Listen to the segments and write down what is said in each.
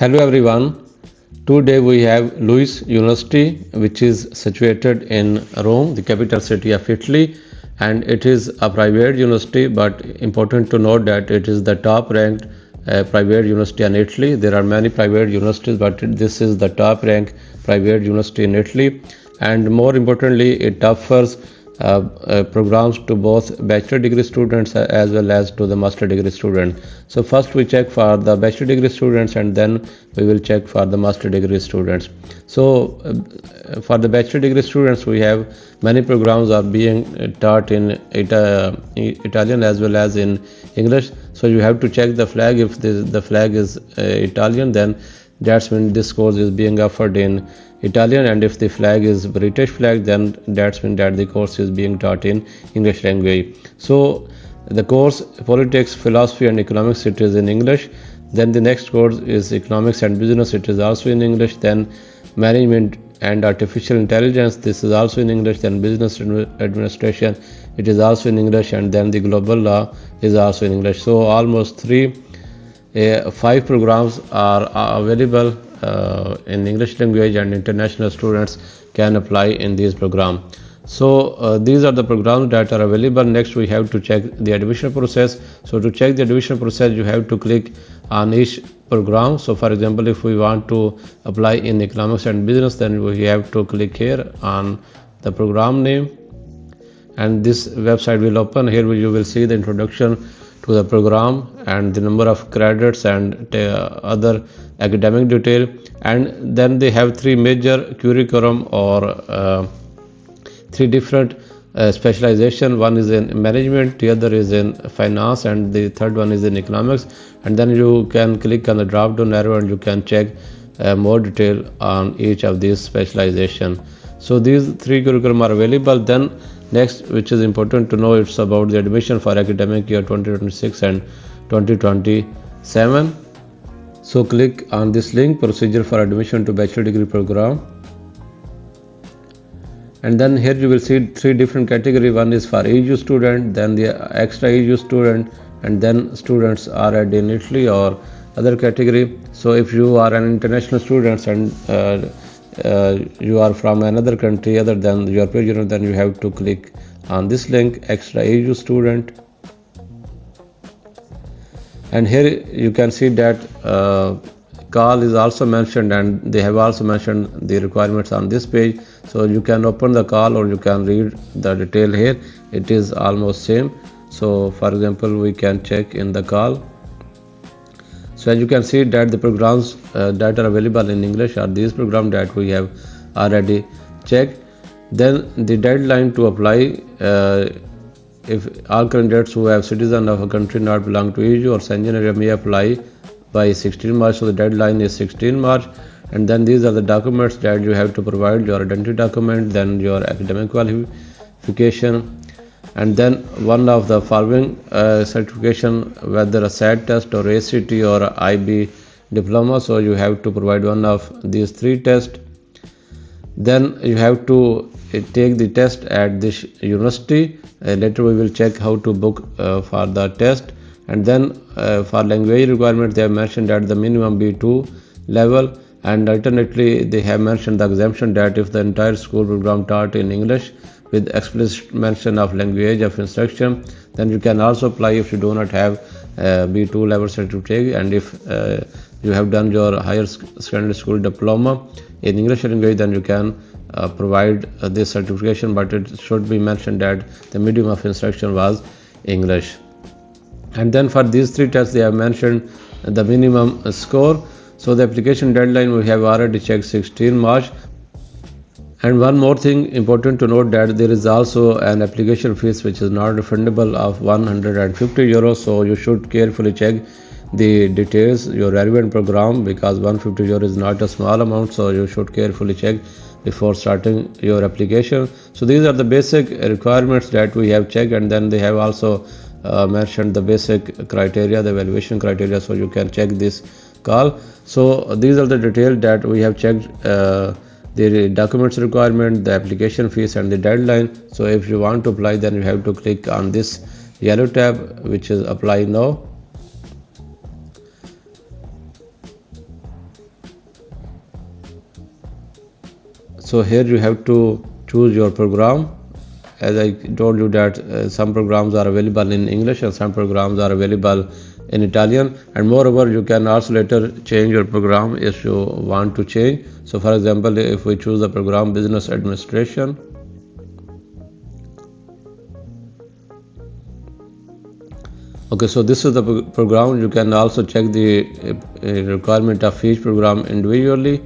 Hello everyone. Today we have LUISS University, which is situated in Rome, the capital city of Italy, and it is a private university, but important to note that it is the top ranked private university in Italy. There are many private universities, but this is the top ranked private university in Italy, and more importantly it offers programs to both bachelor degree students as well as to the master degree students. So first we check for the bachelor degree students and then we will check for the master degree students. So for the bachelor degree students we have many programs are being taught in Italian as well as in English. So you have to check the flag. If the flag is Italian, then that's when this course is being offered in Italian, and if the flag is British flag, then that's when that the course is being taught in English language. So the course politics, philosophy and economics, it is in English. Then the next course is economics and business, it is also in English. Then management and artificial intelligence, this is also in English. Then business administration, it is also in English. And then the global law is also in English. So almost 5 programs are available in English language, and international students can apply in these programs. So these are the programs that are available. Next we have to check the admission process. So to check the admission process, you have to click on each program. So for example, if we want to apply in economics and business, then we have to click here on the program name, and this website will open. Here you will see the introduction to the program and the number of credits and other academic detail. And then they have 3 major curriculum, or 3 different specialization. One is in management, the other is in finance, and the third one is in economics. And then you can click on the drop down arrow and you can check more detail on each of these specialization. So these 3 curriculum are available. Then next, which is important to know, it's about the admission for academic year 2026 and 2027. So click on this link, procedure for admission to bachelor degree program. And then here you will see 3 different categories. One is for EU student, then the extra EU student, and then students are in Italy or other category. So if you are an international student and you are from another country other than the European Union, then you have to click on this link, extra EU student. And here you can see that call is also mentioned, and they have also mentioned the requirements on this page. So you can open the call or you can read the detail here. It is almost same. So for example, we can check in the call. So as you can see that the programs that are available in English are these programs that we have already checked. Then the deadline to apply, if all candidates who have citizen of a country not belong to EU or Schengen area may apply by 16 March. So the deadline is 16 March. And then these are the documents that you have to provide: your identity document, then your academic qualification, and then one of the following certification, whether a SAT test or ACT or IB diploma. So you have to provide one of these 3 tests. Then you have to take the test at this university. Later we will check how to book for the test. And then for language requirement, they have mentioned that the minimum B2 level, and alternately they have mentioned the exemption that if the entire school program taught in English with explicit mention of language of instruction, then you can also apply if you do not have B2 level certificate, and if you have done your higher secondary school diploma in English language, then you can provide this certification, but it should be mentioned that the medium of instruction was English. And then for these 3 tests they have mentioned the minimum score. So the application deadline we have already checked, 16 March. And one more thing important to note, that there is also an application fees which is not refundable of 150 euros. So you should carefully check the details, your relevant program, because 150 euros is not a small amount. So you should carefully check before starting your application. So these are the basic requirements that we have checked, and then they have also mentioned the basic criteria, the evaluation criteria. So you can check this call. So these are the details that we have checked, the documents requirement, the application fees and the deadline. So if you want to apply, then you have to click on this yellow tab which is apply now. So here you have to choose your program. As I told you that some programs are available in English and some programs are available in Italian, and moreover you can also later change your program if you want to change. So for example, if we choose the program Business Administration, okay, so this is the program. You can also check the requirement of each program individually.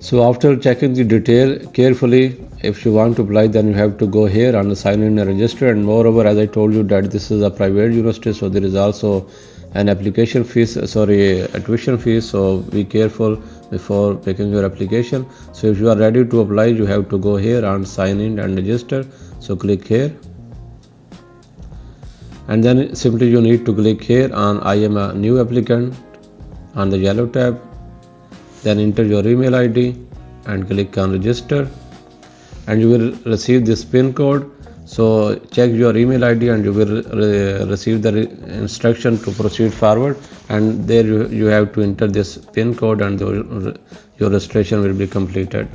So after checking the detail carefully, if you want to apply, then you have to go here and sign in and register. And moreover, as I told you that this is a private university, so there is also an application fees, a tuition fees. So be careful before making your application. So if you are ready to apply, you have to go here and sign in and register. So click here. And then simply you need to click here on I am a new applicant on the yellow tab. Then enter your email ID and click on register, and you will receive this PIN code. So check your email ID and you will receive the instruction to proceed forward, and there you have to enter this PIN code and your registration will be completed.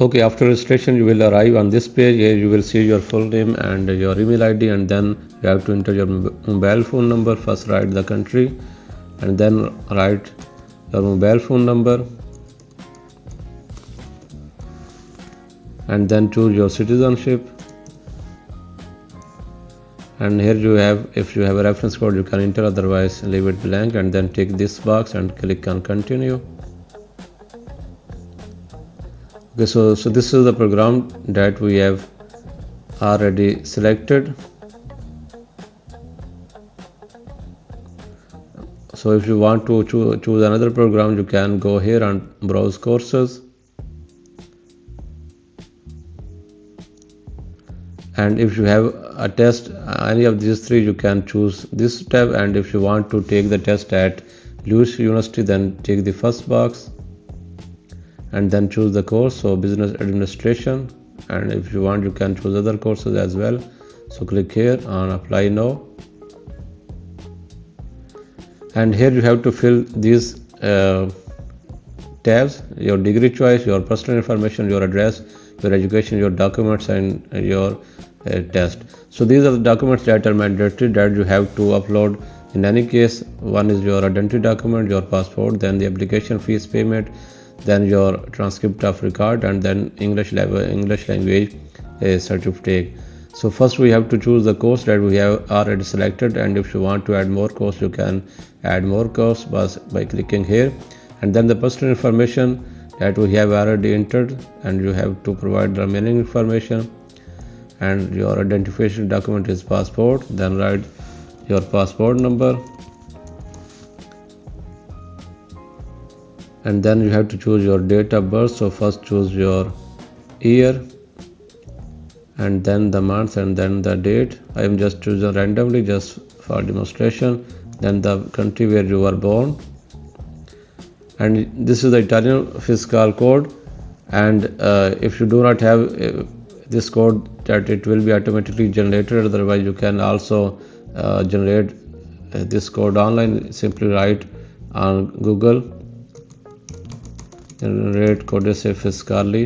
Okay, after registration you will arrive on this page. Here you will see your full name and your email ID, and then you have to enter your mobile phone number. First write the country and then write your mobile phone number, and then choose your citizenship. And here you have, if you have a reference code you can enter, otherwise leave it blank, and then tick this box and click on continue. Okay, so this is the program that we have already selected. So if you want to choose another program, you can go here and browse courses, and if you have a test any of these three, you can choose this tab. And if you want to take the test at LUISS University, then take the first box and then choose the course, so Business Administration. And if you want, you can choose other courses as well. So click here on apply now, and here you have to fill these tabs: your degree choice, your personal information, your address, your education, your documents, and your test. So these are the documents that are mandatory that you have to upload in any case. One is your identity document, your passport, then the application fees payment, then your transcript of record, and then English language certificate. So first we have to choose the course that we have already selected, and if you want to add more course, you can add more course by clicking here. And then the personal information that we have already entered, and you have to provide the remaining information. And your identification document is passport, then write your passport number, and then you have to choose your date of birth. So first choose your year, and then the month, and then the date. I am just choosing randomly just for demonstration. Then the country where you were born, and this is the Italian fiscal code. And if you do not have this code, that it will be automatically generated. Otherwise you can also generate this code online. Simply write on Google generate codice fiscali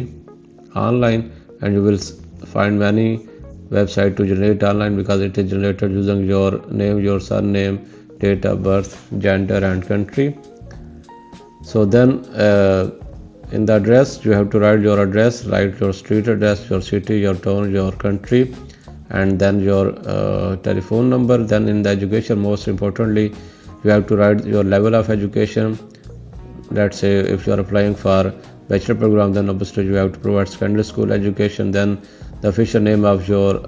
online, and you will find many websites to generate online, because it is generated using your name, your surname, date of birth, gender, and country. So then in the address you have to write your address, write your street address, your city, your town, your country, and then your telephone number. Then in the education, most importantly, you have to write your level of education. Let's say if you are applying for bachelor program, then obviously you have to provide secondary school education. Then the official name of your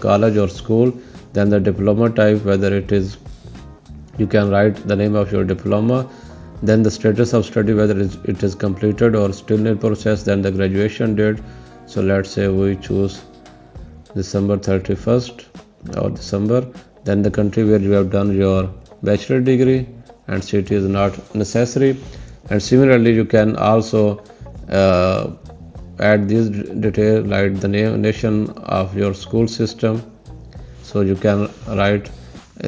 college or school, then the diploma type, whether it is, you can write the name of your diploma, then the status of study, whether it is completed or still in process, then the graduation date. So let's say we choose December 31st or December, then the country where you have done your bachelor degree, and city is not necessary. And similarly you can also add this detail, like the nation of your school system. So you can write,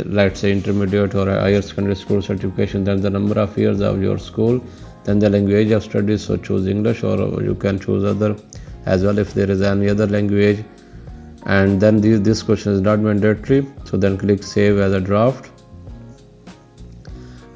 let's say intermediate or higher secondary school certification, then the number of years of your school, Then the language of studies, so choose English, or you can choose other as well if there is any other language. And then this question is not mandatory, so then click save as a draft.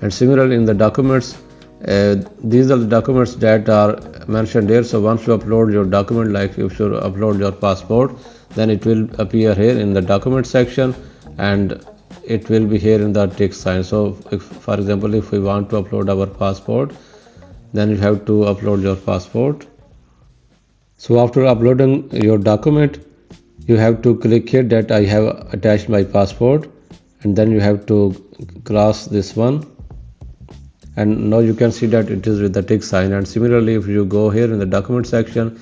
And similarly in the documents, these are the documents that are mentioned here. So once you upload your document, like if you upload your passport, then it will appear here in the document section, and it will be here in the tick sign. So if, for example, if we want to upload our passport, then you have to upload your passport. So after uploading your document, you have to click here that I have attached my passport, and then you have to cross this one, and now you can see that it is with the tick sign. And similarly, if you go here in the document section,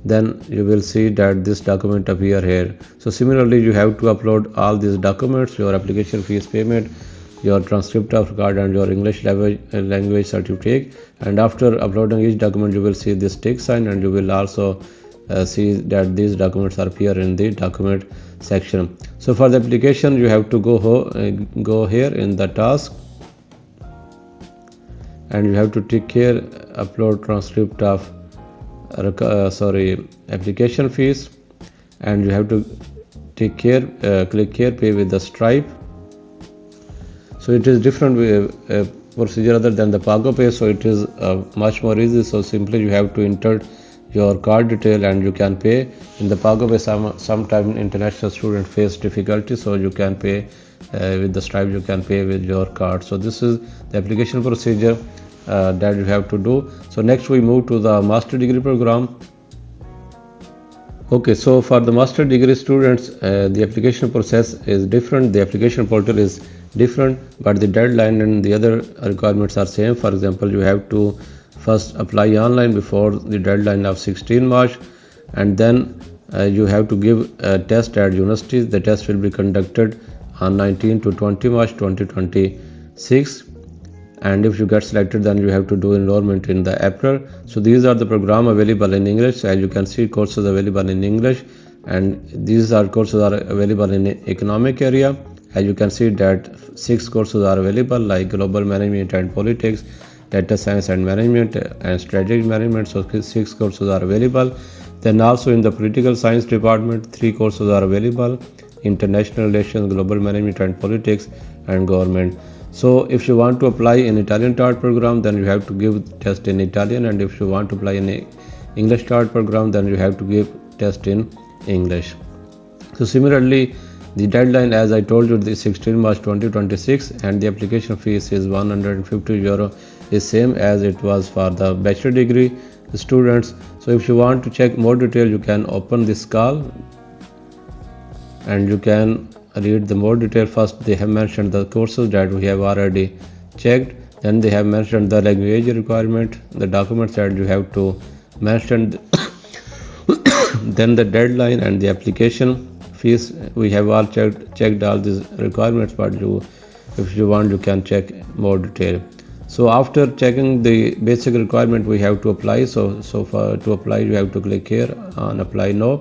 then you will see that this document appear here. So similarly, you have to upload all these documents: your application fees payment, your transcript of record, and your English language certificate. And after uploading each document, you will see this tick sign, and you will also see that these documents appear in the document section. So for the application, you have to go here in the task, and you have to tick here upload transcript of application fees, and you have to tick here click here pay with the Stripe. So it is different procedure other than the Pago Pay, so it is much more easy. So simply you have to enter your card detail and you can pay. In the Pago Pay, sometimes international students face difficulty, so you can pay with the Stripe, you can pay with your card. So this is the application procedure that you have to do. So next we move to the master degree program. Okay, so for the master degree students, the application process is different, the application portal is different, but the deadline and the other requirements are same. For example, you have to first apply online before the deadline of 16 March, and then you have to give a test at universities. The test will be conducted on 19 to 20 March 2026, and if you get selected, then you have to do enrollment in the April. So these are the program available in English. So as you can see, courses available in English, and these are courses are available in economic area. As you can see that 6 courses are available, like global management and politics, data science and management, and strategic management. So 6 courses are available. Then also in the political science department, 3 courses are available: international relations, global management and politics, and government. So if you want to apply in Italian TOEIC program, then you have to give test in Italian, and if you want to apply in English TOEIC program, then you have to give test in English. So similarly, the deadline, as I told you, is 16 March 2026, and the application fees is €150, is same as it was for the bachelor degree students. So if you want to check more detail, you can open this call and you can read the more detail. First, they have mentioned the courses that we have already checked. Then they have mentioned the language requirement, the documents that you have to mention, then the deadline and the application fees. We have all checked all these requirements, but if you want, you can check more detail. So after checking the basic requirement, we have to apply. So to apply, you have to click here on apply now.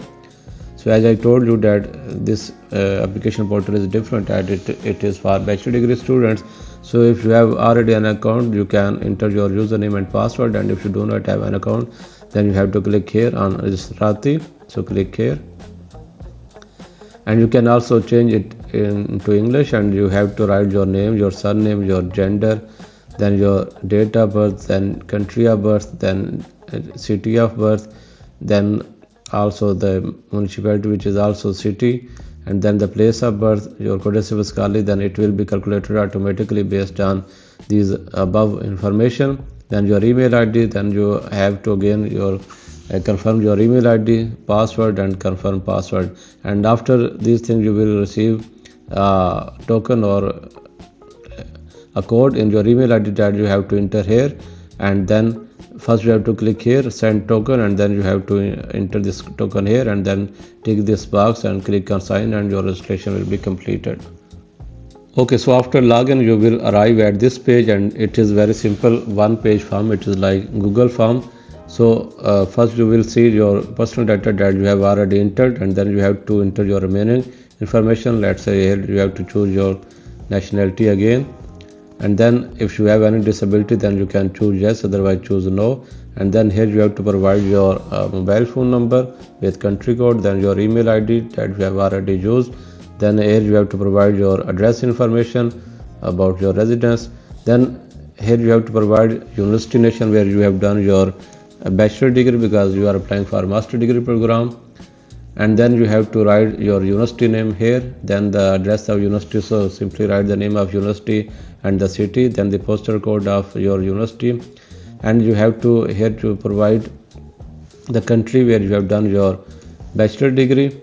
So as I told you that this application portal is different, and it is for bachelor degree students. So if you have already an account, you can enter your username and password, and if you do not have an account, then you have to click here on Registrati. So click here, and you can also change it into English, and you have to write your name, your surname, your gender, then your date of birth, then country of birth, then city of birth, then also the municipality, which is also city, and then the place of birth, your codice fiscale. Then it will be calculated automatically based on these above information. Then your email ID, then you have to again confirm your email ID, password, and confirm password. And after these things, you will receive a token or a code in your email ID that you have to enter here. And then first you have to click here send token, and then you have to enter this token here, and then tick this box and click on sign, and your registration will be completed. Okay, so after login, you will arrive at this page, and it is very simple one page form. It is like Google form. So first you will see your personal data that you have already entered, and then you have to enter your remaining information. Let's say here you have to choose your nationality again, and then if you have any disability then you can choose yes, otherwise choose no. And then here you have to provide your mobile phone number with country code, then your email ID that you have already used. Then here you have to provide your address information about your residence. Then here you have to provide university nation where you have done your bachelor degree, because you are applying for master degree program. And then you have to write your university name here, then the address of university, so simply write the name of university and the city, then the postal code of your university. And you have to here to provide the country where you have done your bachelor degree.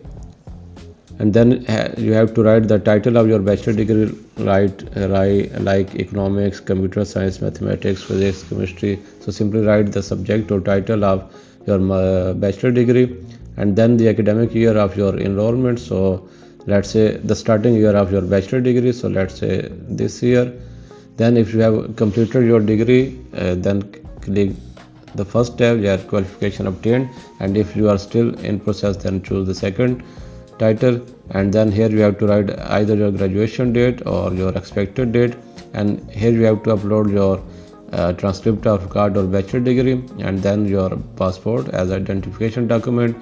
And then you have to write the title of your bachelor degree, write like economics, computer science, mathematics, physics, chemistry. So simply write the subject or title of your bachelor degree, and then the academic year of your enrollment. So let's say the starting year of your bachelor degree, so let's say this year. Then if you have completed your degree, then click the first tab, your qualification obtained, and if you are still in process then choose the second title. And then here you have to write either your graduation date or your expected date, and here you have to upload your transcript of card or bachelor degree, and then your passport as identification document.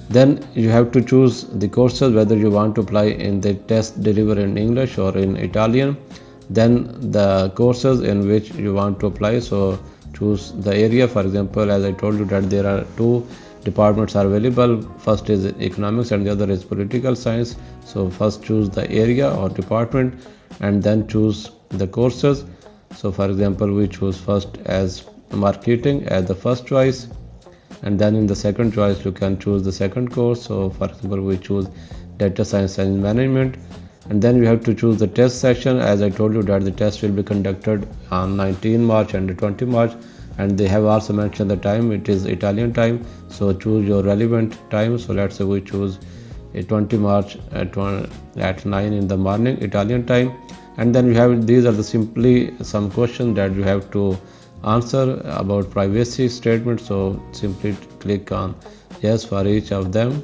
Then you have to choose the courses, whether you want to apply in the test delivered in English or in Italian. Then the courses in which you want to apply, so choose the area. For example, as I told you that there are two departments are available, first is economics and the other is political science. So first choose the area or department and then choose the courses. So for example, we choose first as marketing as the first choice, and then in the second choice you can choose the second course. So for example, we choose data science and management. And then you have to choose the test session. As I told you that the test will be conducted on 19 March and 20 March, and they have also mentioned the time, it is Italian time. So choose your relevant time. So let's say we choose 20 March at 9 in the morning Italian time. And then you have, these are the simply some questions that you have to answer about privacy statement. So simply click on yes for each of them.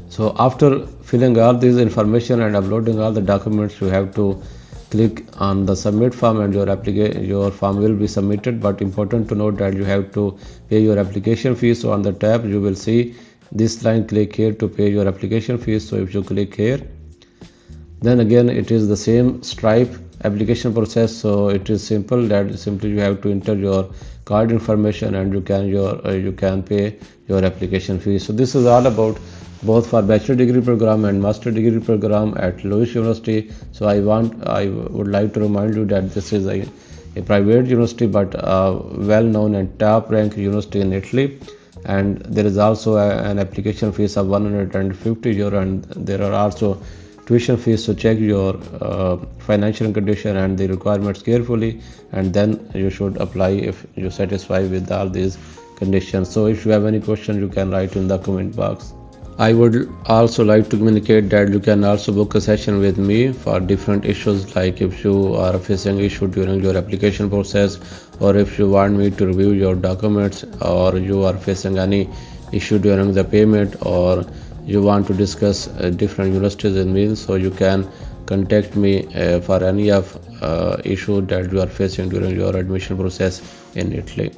So after filling all this information and uploading all the documents, you have to click on the submit form, and your form will be submitted. But important to note that you have to pay your application fees. So on the tab you will see this line, click here to pay your application fees. So if you click here, then again it is the same Stripe application process. So it is simple, that simply you have to enter your card information and you can pay your application fees. So this is all about both for bachelor degree program and master degree program at LUISS University. So I would like to remind you that this is a private university, but well known and top ranked university in Italy. And there is also an application fees of 150 euro, and there are also tuition fees. So check your financial condition and the requirements carefully, and then you should apply if you satisfy with all these conditions. So if you have any question, you can write in the comment box. I would also like to communicate that you can also book a session with me for different issues, like if you are facing issue during your application process, or if you want me to review your documents, or you are facing any issue during the payment, or you want to discuss different universities with me. So you can contact me for any of issue that you are facing during your admission process in Italy.